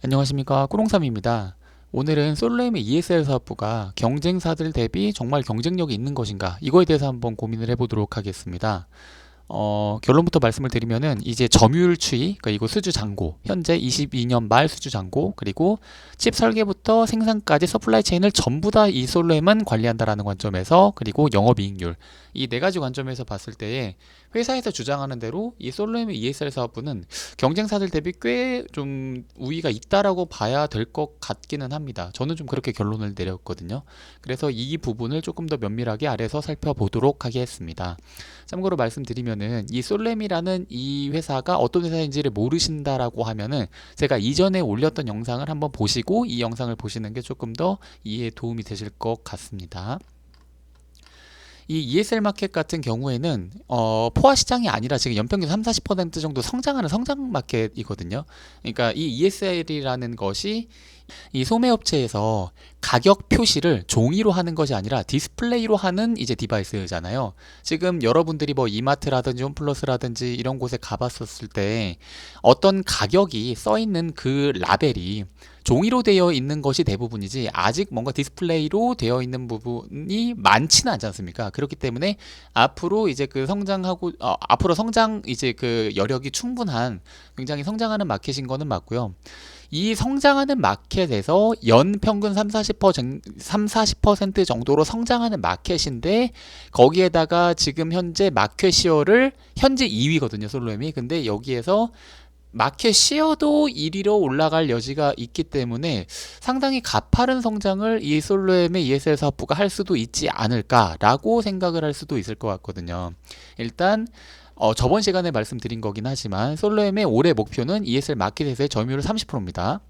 안녕하십니까, 꾸롱삼입니다. 오늘은 솔레임의 ESL 사업부가 경쟁사들 대비 정말 경쟁력이 있는 것인가, 이거에 대해서 한번 고민을 해보도록 하겠습니다. 결론부터 말씀을 드리면은 이제 점유율 추이, 그리고 수주 잔고, 현재 22년 말 수주 잔고, 그리고 칩 설계부터 생산까지 서플라이 체인을 전부 다 이 솔로엠은 관리한다라는 관점에서, 그리고 영업이익률, 이 네 가지 관점에서 봤을 때에 회사에서 주장하는 대로 이 솔로엠의 ESL 사업부는 경쟁사들 대비 꽤 좀 우위가 있다라고 봐야 될 것 같기는 합니다. 저는 좀 그렇게 결론을 내렸거든요. 그래서 이 부분을 조금 더 면밀하게 아래서 살펴보도록 하겠습니다. 참고로 말씀드리면은 이 솔렘이라는 이 회사가 어떤 회사인지를 모르신다라고 하면은 제가 이전에 올렸던 영상을 한번 보시고 이 영상을 보시는 게 조금 더 이해에 도움이 되실 것 같습니다. 이 ESL 마켓 같은 경우에는 포화 시장이 아니라 지금 연평균 3-40% 정도 성장하는 성장 마켓이거든요. 그러니까 이 ESL이라는 것이 이 소매업체에서 가격 표시를 종이로 하는 것이 아니라 디스플레이로 하는 이제 디바이스잖아요. 지금 여러분들이 뭐 이마트라든지 홈플러스라든지 이런 곳에 가봤었을 때 어떤 가격이 써 있는 그 라벨이 종이로 되어 있는 것이 대부분이지 아직 뭔가 디스플레이로 되어 있는 부분이 많지는 않지 않습니까? 그렇기 때문에 앞으로 이제 그 성장하고 앞으로 성장 이제 그 여력이 충분한 굉장히 성장하는 마켓인 거는 맞고요. 이 성장하는 마켓에서 연평균 3-40% 정도로 성장하는 마켓인데 거기에다가 지금 현재 마켓 시어를 현재 2위거든요, 솔로엠이. 근데 여기에서 마켓 시어도 1위로 올라갈 여지가 있기 때문에 상당히 가파른 성장을 이 솔로엠의 ESL 사업부가 할 수도 있지 않을까라고 생각을 할 수도 있을 것 같거든요. 일단 저번 시간에 말씀드린 거긴 하지만 솔로엠의 올해 목표는 ESL 마켓에서의 점유율 30%입니다.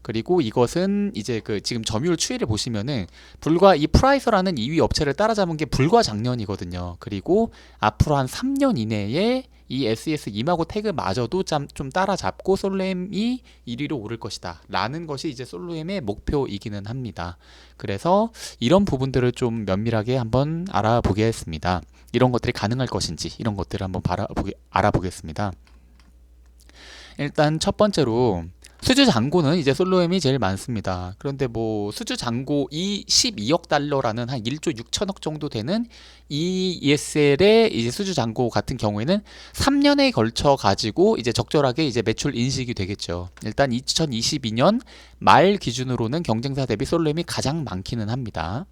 그리고 이것은 이제 그 지금 점유율 추이를 보시면은 불과 이 프라이서라는 2위 업체를 따라잡은 게 불과 작년이거든요. 그리고 앞으로 한 3년 이내에 이 SES 이마고 태그마저도 좀 따라잡고 솔로엠이 1위로 오를 것이다 라는 것이 이제 솔로엠의 목표이기는 합니다. 그래서 이런 부분들을 좀 면밀하게 한번 알아보겠습니다. 이런 것들이 가능할 것인지 이런 것들을 한번 알아보겠습니다. 일단 첫 번째로 수주 잔고는 이제 솔로엠이 제일 많습니다. 그런데 뭐 수주 잔고 이 12억 달러라는 한 1조 6천억 정도 되는 이 ESL의 이제 수주 잔고 같은 경우에는 3년에 걸쳐 가지고 이제 적절하게 이제 매출 인식이 되겠죠. 일단 2022년 말 기준으로는 경쟁사 대비 솔로엠이 가장 많기는 합니다.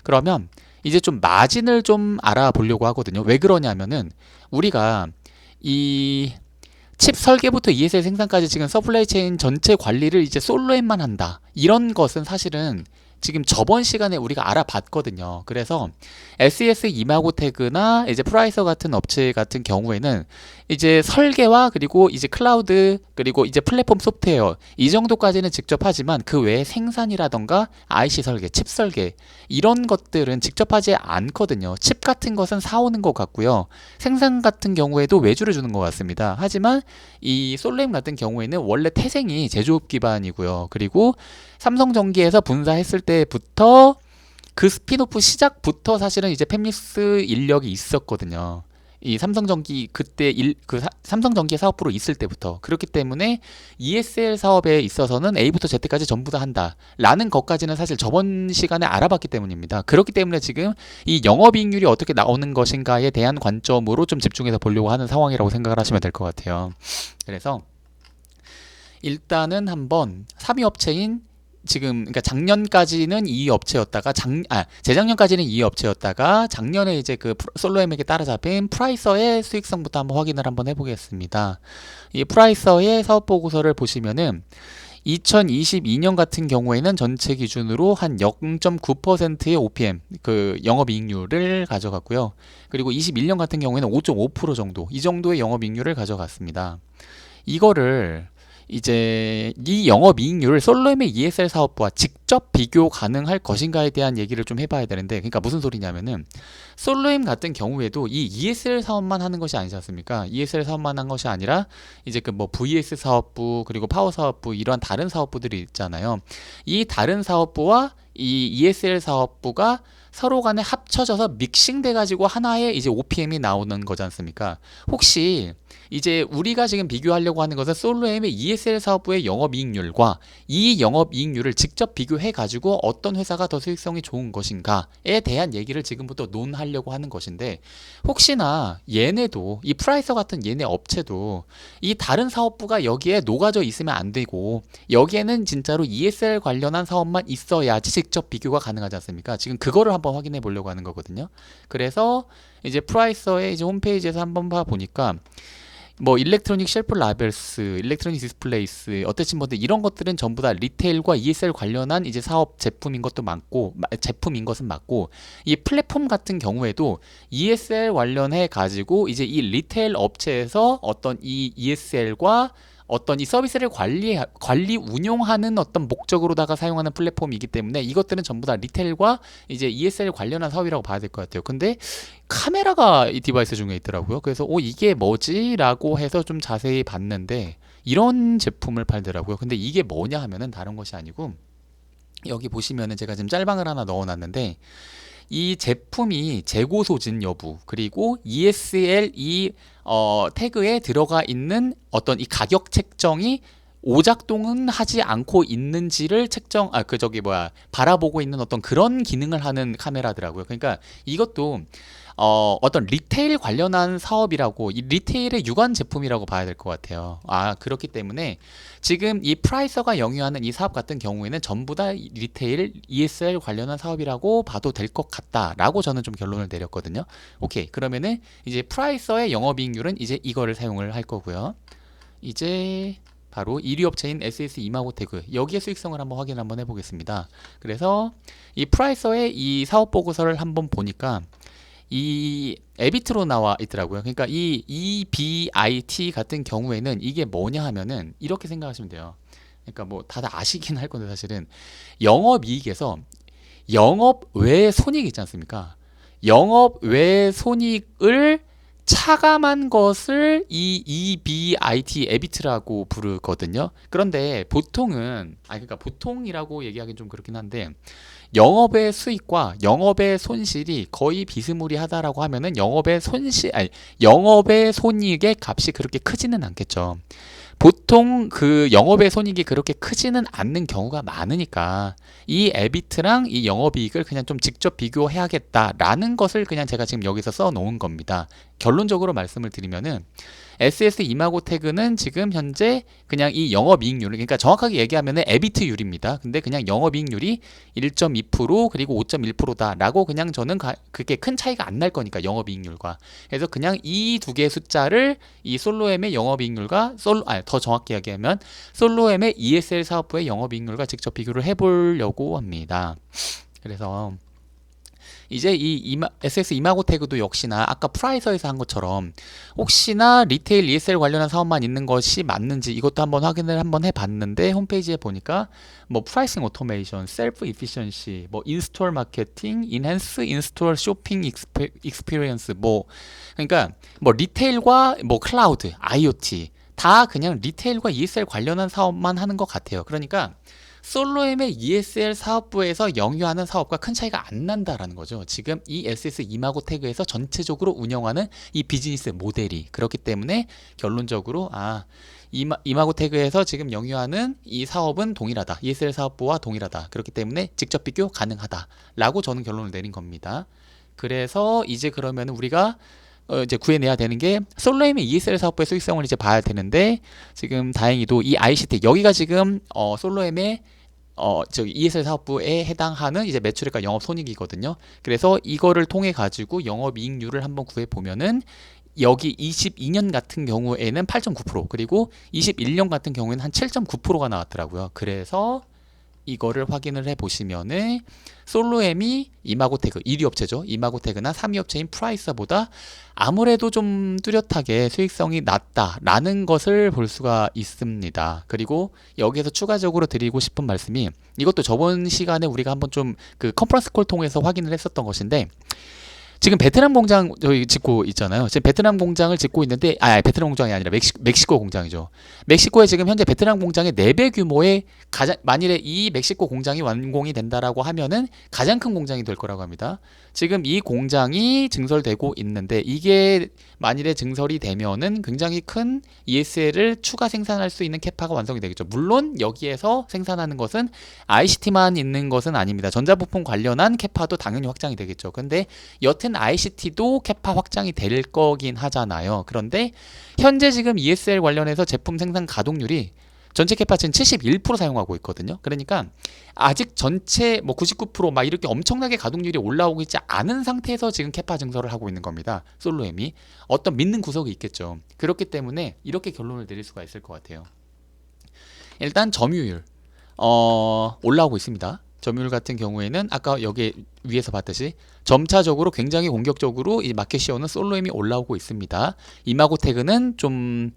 그러면 이제 좀 마진을 좀 알아보려고 하거든요. 왜 그러냐면은 우리가 이 칩 설계부터 ESL 생산까지 지금 서플라이 체인 전체 관리를 이제 솔로엠만 한다. 이런 것은 사실은 지금 저번 시간에 우리가 알아봤거든요. 그래서 SES 이마고태그나 이제 프라이서 같은 업체 같은 경우에는 이제 설계와 그리고 이제 클라우드 그리고 이제 플랫폼 소프트웨어 이 정도까지는 직접 하지만 그 외에 생산이라던가 IC 설계, 칩 설계 이런 것들은 직접 하지 않거든요. 칩 같은 것은 사오는 것 같고요. 생산 같은 경우에도 외주를 주는 것 같습니다. 하지만 이 솔렘 같은 경우에는 원래 태생이 제조업 기반이고요. 그리고 삼성전기에서 분사했을 때부터 그 스피노프 시작부터 사실은 이제 팹리스 인력이 있었거든요. 이 삼성전기 그때 삼성전기 사업부로 있을 때부터 그렇기 때문에 ESL 사업에 있어서는 A부터 Z까지 전부 다 한다라는 것까지는 사실 저번 시간에 알아봤기 때문입니다. 그렇기 때문에 지금 이 영업이익률이 어떻게 나오는 것인가에 대한 관점으로 좀 집중해서 보려고 하는 상황이라고 생각을 하시면 될 것 같아요. 그래서 일단은 한번 3위 업체인 지금 그러니까 작년까지는 이 업체였다가 재작년까지는 이 업체였다가 작년에 이제 그 솔로엠에게 따라잡힌 프라이서의 수익성부터 한번 확인을 한번 해보겠습니다. 이 프라이서의 사업 보고서를 보시면은 2022년 같은 경우에는 전체 기준으로 한 0.9%의 OPM 그 영업이익률을 가져갔고요. 그리고 21년 같은 경우에는 5.5% 정도 이 정도의 영업이익률을 가져갔습니다. 이거를 이제 이 영업이익률을 솔로엠의 ESL 사업부와 직접 비교 가능할 것인가에 대한 얘기를 좀 해봐야 되는데, 그러니까 무슨 소리냐면은 솔로엠 같은 경우에도 이 ESL 사업만 하는 것이 아니지 않습니까? ESL 사업만 한 것이 아니라 이제 그 뭐 VS 사업부 그리고 파워 사업부 이러한 다른 사업부들이 있잖아요. 이 다른 사업부와 이 ESL 사업부가 서로 간에 합쳐져서 믹싱돼 가지고 하나의 이제 OPM이 나오는 거지 않습니까? 혹시 이제 우리가 지금 비교하려고 하는 것은 솔로엠의 ESL 사업부의 영업이익률과 이 영업이익률을 직접 비교해 가지고 어떤 회사가 더 수익성이 좋은 것인가에 대한 얘기를 지금부터 논하려고 하는 것인데, 혹시나 얘네도 이 프라이서 같은 얘네 업체도 이 다른 사업부가 여기에 녹아져 있으면 안 되고 여기에는 진짜로 ESL 관련한 사업만 있어야지 직접 비교가 가능하지 않습니까? 지금 그거를 한번 확인해 보려고 하는 거거든요. 그래서 이제 프라이서의 이제 홈페이지에서 한번 봐 보니까 뭐 일렉트로닉 쉘프 라벨스, 일렉트로닉 디스플레이스, 어태치먼트 이런 것들은 전부 다 리테일과 ESL 관련한 이제 사업 제품인 것도 많고, 제품인 것은 맞고, 이 플랫폼 같은 경우에도 ESL 관련해 가지고 이제 이 리테일 업체에서 어떤 이 ESL과 어떤 이 서비스를 관리 운용하는 어떤 목적으로다가 사용하는 플랫폼이기 때문에 이것들은 전부 다 리테일과 이제 ESL 관련한 사업이라고 봐야 될 것 같아요. 근데 카메라가 이 디바이스 중에 있더라고요. 그래서 이게 뭐지? 라고 해서 좀 자세히 봤는데 이런 제품을 팔더라고요. 근데 이게 뭐냐 하면은 다른 것이 아니고, 여기 보시면은 제가 지금 짤방을 하나 넣어놨는데 이 제품이 재고 소진 여부, 그리고 ESL 이 태그에 들어가 있는 어떤 이 가격 책정이 오작동은 하지 않고 있는지를 바라보고 있는 어떤 그런 기능을 하는 카메라더라고요. 그러니까 이것도 어떤 리테일 관련한 사업이라고, 이 리테일의 유관 제품이라고 봐야 될 것 같아요. 그렇기 때문에 지금 이 프라이서가 영위하는 이 사업 같은 경우에는 전부 다 리테일 ESL 관련한 사업이라고 봐도 될 것 같다라고 저는 좀 결론을 내렸거든요. 오케이. 그러면은 이제 프라이서의 영업이익률은 이제 이거를 사용을 할 거고요. 이제 바로 1위 업체인 SS 이마고태그, 여기의 수익성을 한번 확인 한번 해보겠습니다. 그래서 이 프라이서의 이 사업 보고서를 한번 보니까 이 에비트로 나와 있더라고요. 그러니까 이 EBIT 같은 경우에는 이게 뭐냐 하면은 이렇게 생각하시면 돼요. 그러니까 뭐 다들 아시긴 할 건데, 사실은 영업이익에서 영업 외 손익 있지 않습니까? 영업 외 손익을 차감한 것을 이 EBIT, 에비트라고 부르거든요. 그런데 보통은, 그러니까 보통이라고 얘기하기는 좀 그렇긴 한데, 영업의 수익과 영업의 손실이 거의 비스무리하다라고 하면은 영업의 손익의 값이 그렇게 크지는 않겠죠. 보통 그 영업의 손익이 그렇게 크지는 않는 경우가 많으니까 이 에비트랑 이 영업이익을 그냥 좀 직접 비교해야겠다라는 것을 그냥 제가 지금 여기서 써 놓은 겁니다. 결론적으로 말씀을 드리면은 SS 이마고태그는 지금 현재 그냥 이 영업이익률, 그러니까 정확하게 얘기하면은 에비트율입니다. 근데 그냥 영업이익률이 1.2% 그리고 5.1%다라고 그냥 저는 그게 큰 차이가 안 날 거니까 영업이익률과. 그래서 그냥 이 두 개의 숫자를 이 솔로엠의 영업이익률과 더 정확히 얘기하면 솔로엠의 ESL 사업부의 영업이익률과 직접 비교를 해보려고 합니다. 그래서 이제 SS 이마고태그도 역시나 아까 프라이서에서 한 것처럼 혹시나 리테일 ESL 관련한 사업만 있는 것이 맞는지 이것도 한번 확인을 한번 해봤는데, 홈페이지에 보니까 뭐 프라이싱 오토메이션, 셀프 이피션시, 뭐 인스톨 마케팅, 인핸스 인스톨 쇼핑 익스피리언스, 뭐 그러니까 뭐 리테일과 뭐 클라우드, IoT 다 그냥 리테일과 ESL 관련한 사업만 하는 것 같아요. 그러니까 솔로엠의 ESL 사업부에서 영위하는 사업과 큰 차이가 안 난다라는 거죠. 지금 이 SS 이마고태그에서 전체적으로 운영하는 이 비즈니스 모델이 그렇기 때문에 결론적으로 이마고태그에서 지금 영위하는 이 사업은 동일하다. ESL 사업부와 동일하다. 그렇기 때문에 직접 비교 가능하다라고 저는 결론을 내린 겁니다. 그래서 이제 그러면 우리가 이제 구해내야 되는 게 솔로엠의 ESL 사업부의 수익성을 이제 봐야 되는데, 지금 다행히도 이 ICT 여기가 지금 솔로엠의 ESL 사업부에 해당하는 이제 매출액과 영업 손익이거든요. 그래서 이거를 통해 가지고 영업이익률을 한번 구해 보면은 여기 22년 같은 경우에는 8.9%, 그리고 21년 같은 경우에는 한 7.9%가 나왔더라고요. 그래서 이거를 확인을 해 보시면은 솔로엠이 이마고태그 1위 업체죠. 이마고태그나 3위 업체인 프라이서보다 아무래도 좀 뚜렷하게 수익성이 낮다라는 것을 볼 수가 있습니다. 그리고 여기에서 추가적으로 드리고 싶은 말씀이, 이것도 저번 시간에 우리가 한번 좀 그 컨퍼런스 콜 통해서 확인을 했었던 것인데, 지금 베트남 공장 저희 짓고 있잖아요. 지금 베트남 공장을 짓고 있는데, 베트남 공장이 아니라 멕시코 공장이죠. 멕시코에 지금 현재 베트남 공장의 4배 규모의 만일에 이 멕시코 공장이 완공이 된다라고 하면은 가장 큰 공장이 될 거라고 합니다. 지금 이 공장이 증설되고 있는데, 이게 만일에 증설이 되면은 굉장히 큰 ESL을 추가 생산할 수 있는 캐파가 완성이 되겠죠. 물론 여기에서 생산하는 것은 ICT만 있는 것은 아닙니다. 전자부품 관련한 캐파도 당연히 확장이 되겠죠. 근데 여튼 ICT도 캐파 확장이 될 거긴 하잖아요. 그런데 현재 지금 ESL 관련해서 제품 생산 가동률이 전체 캐파층 71% 사용하고 있거든요. 그러니까 아직 전체 뭐 99%막 이렇게 엄청나게 가동률이 올라오고 있지 않은 상태에서 지금 캐파 증설을 하고 있는 겁니다. 솔로엠이 어떤 믿는 구석이 있겠죠. 그렇기 때문에 이렇게 결론을 내릴 수가 있을 것 같아요. 일단 점유율 올라오고 있습니다. 점유율 같은 경우에는 아까 여기 위에서 봤듯이 점차적으로 굉장히 공격적으로 이 마켓시어는 솔로엠이 올라오고 있습니다. 이마고태그는 좀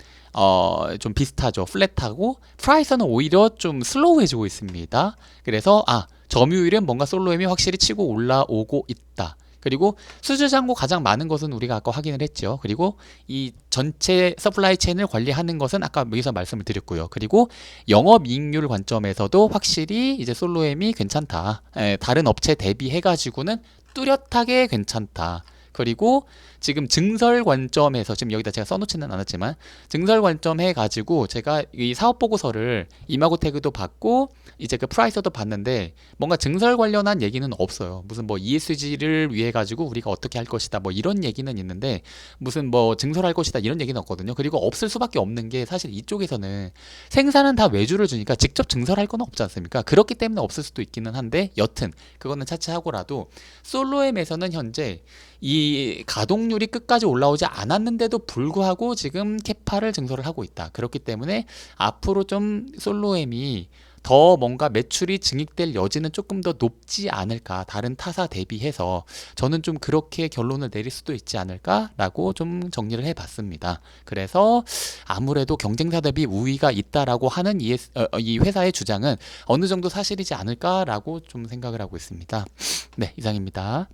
비슷하죠. 플랫하고 프라이서는 오히려 좀 슬로우해지고 있습니다. 그래서 점유율은 뭔가 솔로엠이 확실히 치고 올라오고 있다. 그리고 수주 잔고 가장 많은 것은 우리가 아까 확인을 했죠. 그리고 이 전체 서플라이 체인을 관리하는 것은 아까 여기서 말씀을 드렸고요. 그리고 영업이익률 관점에서도 확실히 이제 솔로엠이 괜찮다. 다른 업체 대비해 가지고는 뚜렷하게 괜찮다. 그리고 지금 증설 관점에서 지금 여기다 제가 써놓지는 않았지만 증설 관점 해가지고 제가 이 사업 보고서를 이마고태그도 받고 이제 그 프라이서도 봤는데 뭔가 증설 관련한 얘기는 없어요. 무슨 뭐 ESG를 위해 가지고 우리가 어떻게 할 것이다 뭐 이런 얘기는 있는데 무슨 뭐 증설할 것이다 이런 얘기는 없거든요. 그리고 없을 수밖에 없는 게 사실 이쪽에서는 생산은 다 외주를 주니까 직접 증설할 건 없지 않습니까? 그렇기 때문에 없을 수도 있기는 한데 여튼 그거는 차치하고라도 솔로엠에서는 현재 이 가동률이 끝까지 올라오지 않았는데도 불구하고 지금 캐파를 증설을 하고 있다. 그렇기 때문에 앞으로 좀 솔로엠이 더 뭔가 매출이 증액될 여지는 조금 더 높지 않을까. 다른 타사 대비해서 저는 좀 그렇게 결론을 내릴 수도 있지 않을까라고 좀 정리를 해봤습니다. 그래서 아무래도 경쟁사 대비 우위가 있다라고 하는 이 회사의 주장은 어느 정도 사실이지 않을까라고 좀 생각을 하고 있습니다. 네, 이상입니다.